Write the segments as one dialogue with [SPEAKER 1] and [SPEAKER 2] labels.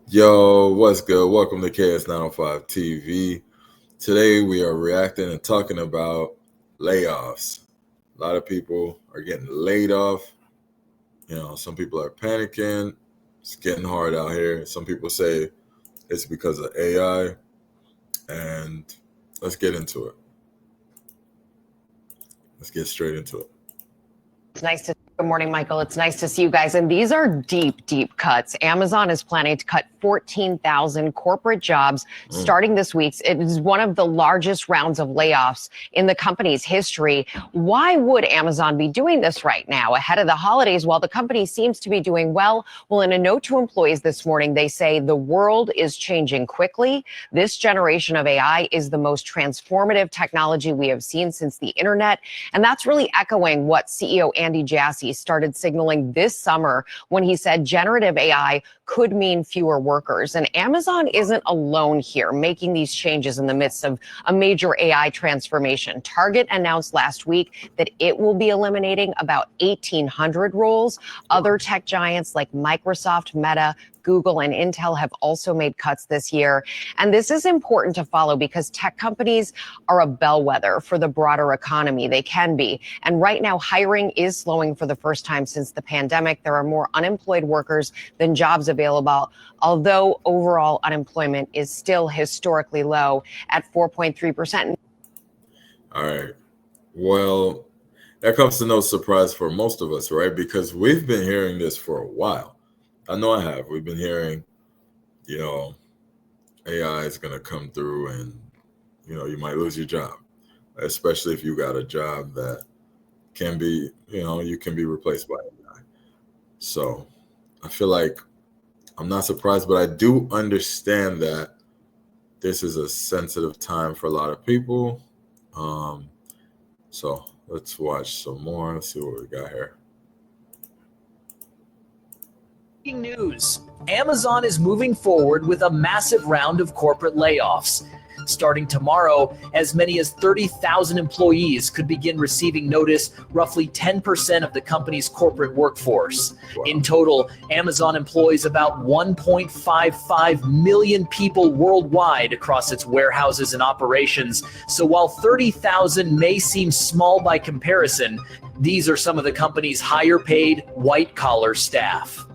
[SPEAKER 1] Yo, what's good? Welcome to KS905 TV. Today we are reacting and talking about layoffs. A lot of people are getting laid off. Some people are panicking. It's getting hard out here. Some people say it's because of AI. And let's get into it. Let's get straight into it.
[SPEAKER 2] It's nice to Good morning, Michael. It's nice to see you guys. And these are deep, deep cuts. Amazon is planning to cut 14,000 corporate jobs starting this week. It is one of the largest rounds of layoffs in the company's history. Why would Amazon be doing this right now ahead of the holidays while the company seems to be doing well? Well, in a note to employees this morning, they say the world is changing quickly. This generation of AI is the most transformative technology we have seen since the internet. And that's really echoing what CEO Andy Jassy started signaling this summer when he said generative AI could mean fewer workers. And Amazon isn't alone here making these changes in the midst of a major AI transformation. Target announced last week that it will be eliminating about 1,800 roles. Other tech giants like Microsoft, Meta, Google, and Intel have also made cuts this year. And this is important to follow because tech companies are a bellwether for the broader economy. They can be. And right now, hiring is slowing for the first time since the pandemic. There are more unemployed workers than jobs available, although overall unemployment is still historically low at 4.3%.
[SPEAKER 1] All right. Well, that comes to no surprise for most of us, right? Because we've been hearing this for a while. I know I have. We've been hearing, AI is going to come through and, you might lose your job, especially if you got a job that can be, you can be replaced by AI. So I feel like I'm not surprised, but I do understand that this is a sensitive time for a lot of people. So let's watch some more. Let's see what we got here.
[SPEAKER 3] News. Amazon is moving forward with a massive round of corporate layoffs. Starting tomorrow, as many as 30,000 employees could begin receiving notice, roughly 10% of the company's corporate workforce. In total, Amazon employs about 1.55 million people worldwide across its warehouses and operations. So while 30,000 may seem small by comparison, these are some of the company's higher paid, white-collar staff.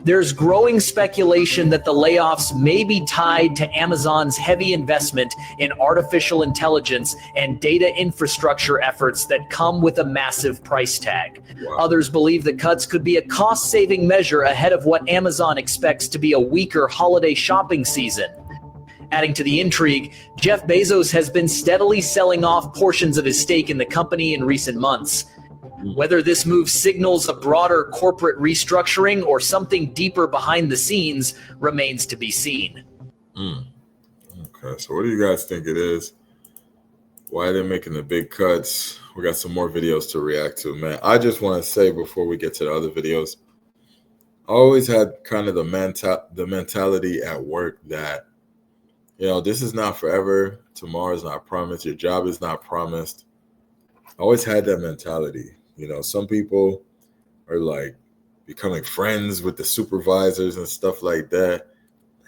[SPEAKER 3] There's growing speculation that the layoffs may be tied to Amazon's heavy investment in artificial intelligence and data infrastructure efforts that come with a massive price tag. Others believe the cuts could be a cost-saving measure ahead of what Amazon expects to be a weaker holiday shopping season. Adding to the intrigue, Jeff Bezos has been steadily selling off portions of his stake in the company in recent months. Whether this move signals a broader corporate restructuring or something deeper behind the scenes remains to be seen.
[SPEAKER 1] Okay, so what do you guys think it is? Why are they making the big cuts? We got some more videos to react to, man. I just want to say before we get to the other videos, I always had kind of the mentality at work that, this is not forever. Tomorrow's not promised. Your job is not promised. I always had that mentality. Some people are like becoming friends with the supervisors and stuff like that,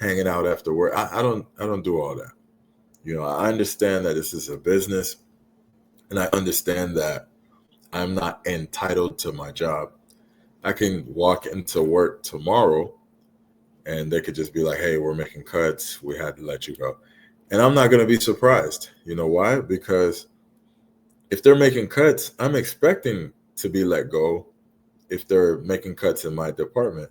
[SPEAKER 1] hanging out after work. I don't do all that. I understand that this is a business, and I understand that I'm not entitled to my job. I can walk into work tomorrow and they could just be like, hey, we're making cuts. We had to let you go. And I'm not going to be surprised. You know why? Because if they're making cuts, I'm expecting to be let go if they're making cuts in my department,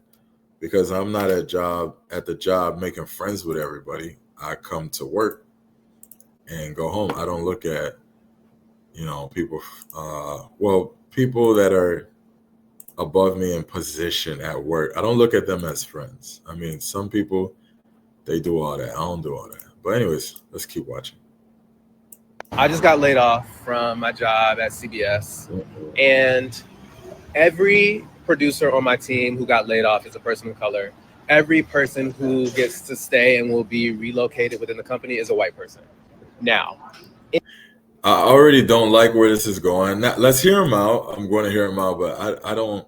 [SPEAKER 1] because I'm not at the job making friends with everybody. I come to work and go home. I don't look at, people, people that are above me in position at work. I don't look at them as friends. I mean, some people, they do all that. I don't do all that. But anyways, let's keep watching.
[SPEAKER 4] I just got laid off from my job at CBS, and every producer on my team who got laid off is a person of color. Every person who gets to stay and will be relocated within the company is a white person. Now,
[SPEAKER 1] I already don't like where this is going. Now, let's hear him out. I'm going to hear him out, but I don't.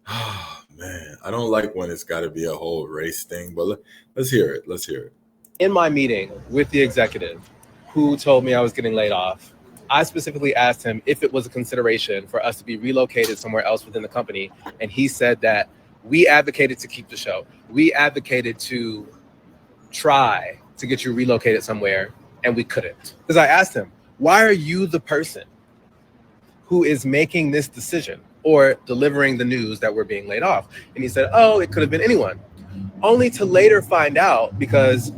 [SPEAKER 1] Oh, man, I don't like when it's got to be a whole race thing, but let's hear it. Let's hear it.
[SPEAKER 4] In my meeting with the executive who told me I was getting laid off, I specifically asked him if it was a consideration for us to be relocated somewhere else within the company. And he said that we advocated to keep the show. We advocated to try to get you relocated somewhere, and we couldn't. Because I asked him, why are you the person who is making this decision or delivering the news that we're being laid off? And he said, oh, it could have been anyone. Only to later find out, because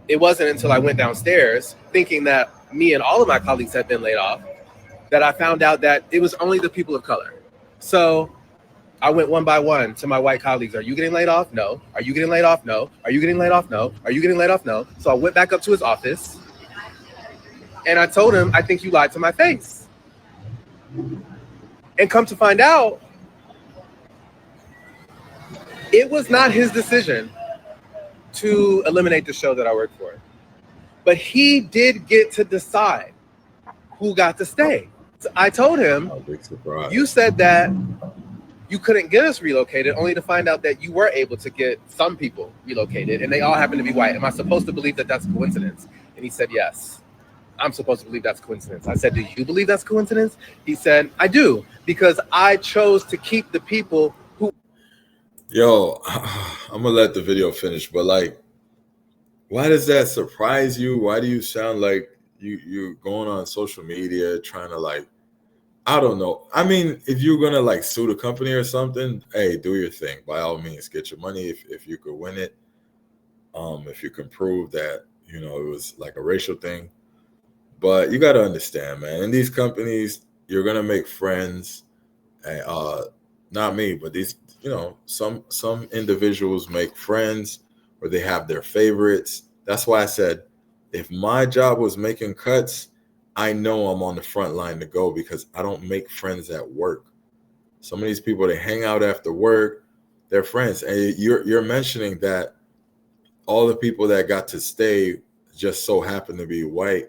[SPEAKER 4] it wasn't until I went downstairs thinking that me and all of my colleagues had been laid off, that I found out that it was only the people of color. So I went one by one to my white colleagues. Are you getting laid off? No. Are you getting laid off? No. Are you getting laid off? No. Are you getting laid off? No. So I went back up to his office and I told him, I think you lied to my face. And come to find out, it was not his decision to eliminate the show that I worked for. But he did get to decide who got to stay. So I told him, you said that you couldn't get us relocated, only to find out that you were able to get some people relocated, and they all happen to be white. Am I supposed to believe that that's a coincidence? And he said, yes, I'm supposed to believe that's a coincidence. I said, do you believe that's a coincidence? He said, I do, because I chose to keep the people who...
[SPEAKER 1] Yo, I'm gonna let the video finish, but like, why does that surprise you? Why do you sound like you're going on social media trying to like, I don't know. I mean, if you're gonna like sue the company or something, hey, do your thing. By all means, get your money if you could win it. If you can prove that, you know, it was like a racial thing. But you gotta understand, man, in these companies, you're gonna make friends. Not me, but these, you know, some individuals make friends or they have their favorites. That's why I said, if my job was making cuts, I know I'm on the front line to go, because I don't make friends at work. Some of these people, they hang out after work, they're friends. And you're mentioning that all the people that got to stay just so happen to be white.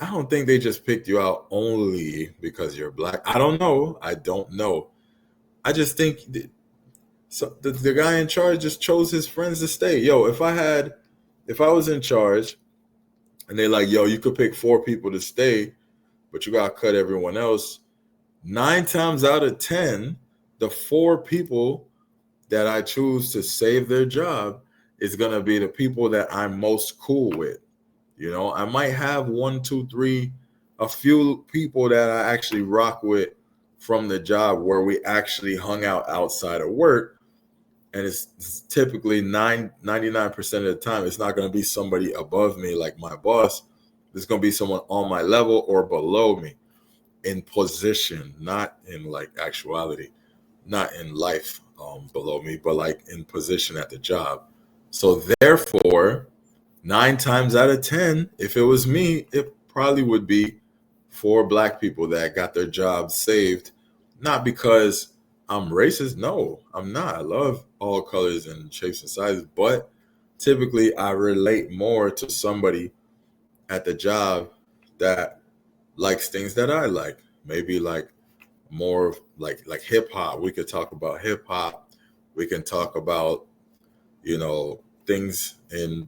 [SPEAKER 1] I don't think they just picked you out only because you're black. I don't know. I just think the guy in charge just chose his friends to stay. Yo, if I was in charge and they like, yo, you could pick 4 people to stay, but you got to cut everyone else, 9 times out of 10, the 4 people that I choose to save their job is going to be the people that I'm most cool with. You know, I might have 1, 2, 3, a few people that I actually rock with from the job where we actually hung out outside of work. And it's typically 99% of the time, it's not going to be somebody above me like my boss. It's going to be someone on my level or below me in position, not in like actuality, not in life below me, but like in position at the job. So therefore, 9 times out of 10, if it was me, it probably would be 4 black people that got their jobs saved, not because I'm racist. No, I'm not. I love all colors and shapes and sizes, but typically I relate more to somebody at the job that likes things that I like. Maybe like more of like hip hop. We could talk about hip hop. We can talk about, you know, things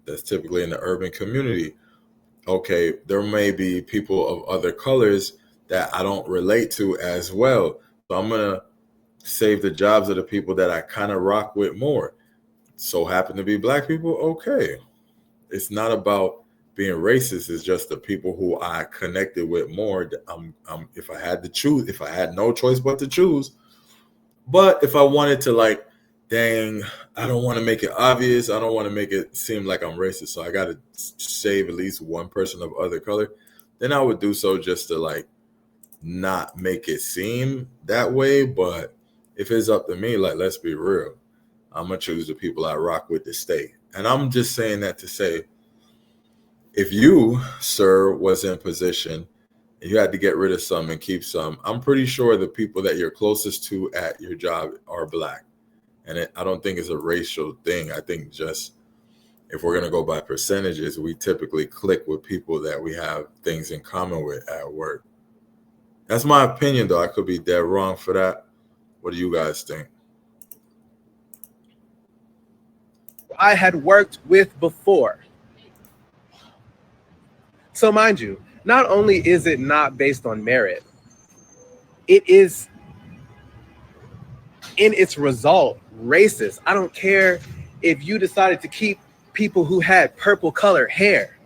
[SPEAKER 1] that's typically in the urban community. Okay, there may be people of other colors that I don't relate to as well. So I'm gonna save the jobs of the people that I kind of rock with more. So happen to be black people, okay. It's not about being racist. It's just the people who I connected with more. If I had to choose, if I had no choice but to choose, but if I wanted to like, dang, I don't want to make it obvious. I don't want to make it seem like I'm racist. So I got to save at least one person of other color. Then I would do so just to like not make it seem that way. But if it's up to me, like, let's be real, I'm going to choose the people I rock with to stay. And I'm just saying that to say, if you, sir, was in position and you had to get rid of some and keep some, I'm pretty sure the people that you're closest to at your job are black. And I don't think it's a racial thing. I think just if we're going to go by percentages, we typically click with people that we have things in common with at work. That's my opinion, though. I could be dead wrong for that. What do you guys think?
[SPEAKER 4] I had worked with before. So mind you, not only is it not based on merit, it is in its result racist. I don't care if you decided to keep people who had purple colored hair.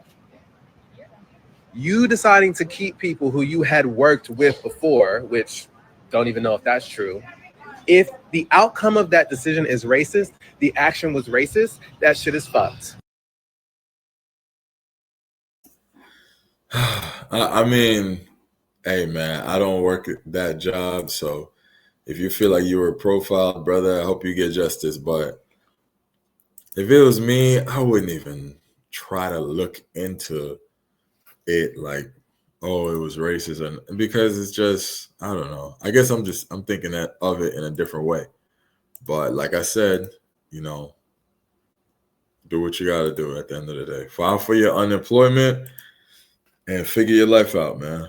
[SPEAKER 4] You deciding to keep people who you had worked with before, which don't even know if that's true. If the outcome of that decision is racist, the action was racist, that shit is fucked.
[SPEAKER 1] I mean, hey man, I don't work at that job, so if you feel like you were profiled, brother, I hope you get justice. But if it was me, I wouldn't even try to look into it like, oh, it was racist, and because it's just, I don't know. I guess I'm thinking of it in a different way. But like I said, you know, do what you got to do at the end of the day. File for your unemployment and figure your life out, man.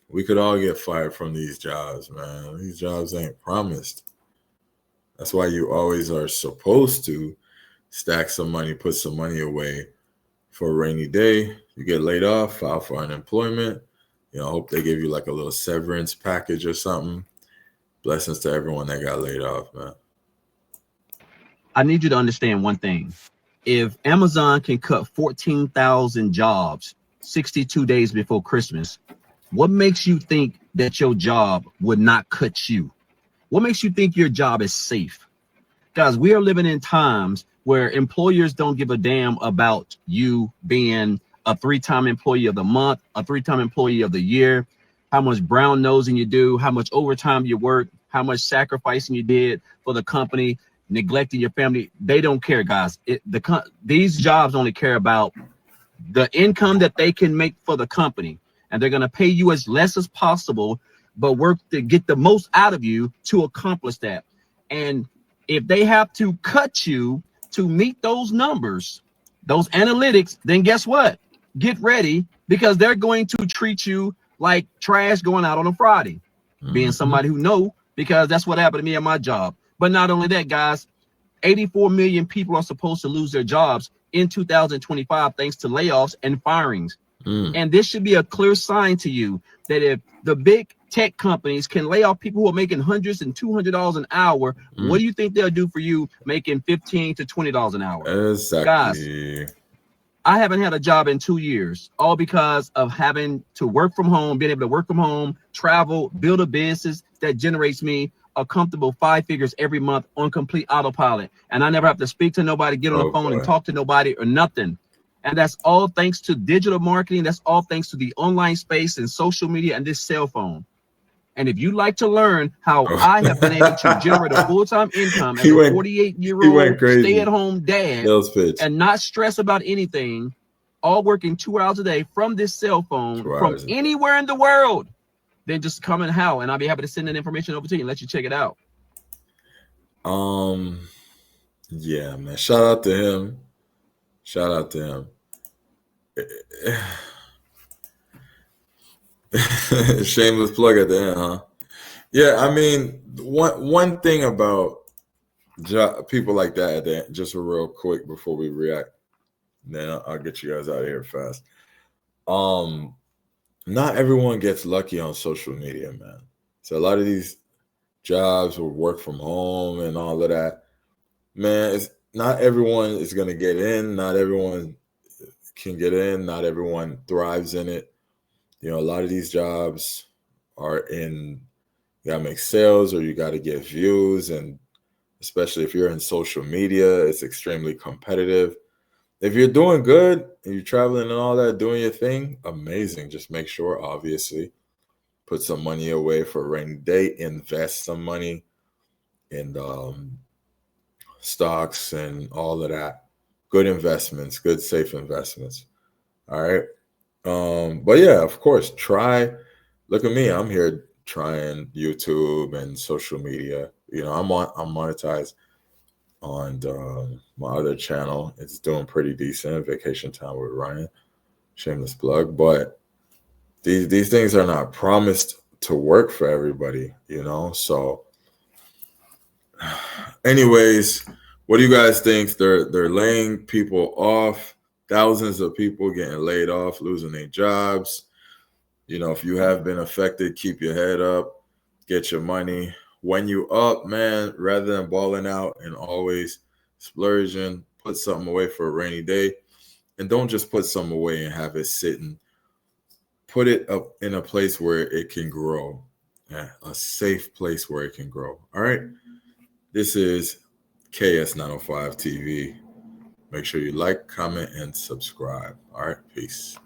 [SPEAKER 1] We could all get fired from these jobs, man. These jobs ain't promised. That's why you always are supposed to stack some money, put some money away for a rainy day. You get laid off, file for unemployment. You know, I hope they give you like a little severance package or something. Blessings to everyone that got laid off, man.
[SPEAKER 5] I need you to understand one thing. If Amazon can cut 14,000 jobs 62 days before Christmas, what makes you think that your job would not cut you? What makes you think your job is safe? Guys, we are living in times where employers don't give a damn about you being a 3-time employee of the month, a 3-time employee of the year, how much brown nosing you do, how much overtime you work, how much sacrificing you did for the company, neglecting your family. They don't care, guys. These jobs only care about the income that they can make for the company, and they're going to pay you as less as possible, but work to get the most out of you to accomplish that. And if they have to cut you to meet those numbers, those analytics, then guess what? Get ready, because they're going to treat you like trash going out on a Friday. Being somebody who know, because that's what happened to me at my job. But not only that, guys, 84 million people are supposed to lose their jobs in 2025 thanks to layoffs and firings. And this should be a clear sign to you that if the big tech companies can lay off people who are making hundreds and $200 an hour, what do you think they'll do for you making $15 to $20 an hour?
[SPEAKER 1] Exactly.
[SPEAKER 5] Guys, I haven't had a job in 2 years, all because of having to work from home, being able to work from home, travel, build a business that generates me a comfortable 5 figures every month on complete autopilot. And I never have to speak to nobody, get on the phone and talk to nobody or nothing. And that's all thanks to digital marketing. That's all thanks to the online space and social media and this cell phone. And if you'd like to learn how I have been able to generate a full-time income as a 48-year-old stay-at-home dad and not stress about anything, all working 2 hours a day from this cell phone from anywhere in the world, then just come and how, and I'll be happy to send that information over to you and let you check it out.
[SPEAKER 1] Yeah, man. Shout out to him. Shout out to him. Shameless plug at the end, huh? Yeah, I mean, one thing about people like that at the end, just real quick before we react, then I'll get you guys out of here fast. Not everyone gets lucky on social media, man. So a lot of these jobs will work from home and all of that. Man, it's not everyone is gonna get in. Not everyone can get in. Not everyone thrives in it. You know, a lot of these jobs are in, you gotta make sales or you gotta get views, and especially if you're in social media, it's extremely competitive. If you're doing good and you're traveling and all that, doing your thing, amazing. Just make sure, obviously, put some money away for a rainy day, invest some money in stocks and all of that. Good investments, good safe investments. All right. But yeah, of course, look at me. I'm here trying YouTube and social media. You know, I'm monetized on my other channel. It's doing pretty decent. Vacation Time with Ryan. Shameless plug. But these things are not promised to work for everybody, you know. So anyways, What do you guys think? They're laying people off. Thousands of people getting laid off, losing their jobs. You know, if you have been affected, keep your head up, get your money. When you up, man, rather than balling out and always splurging, put something away for a rainy day. And don't just put something away and have it sitting. Put it up in a place where it can grow. Yeah, a safe place where it can grow. All right. This is KS905 TV. Make sure you like, comment, and subscribe. All right. Peace.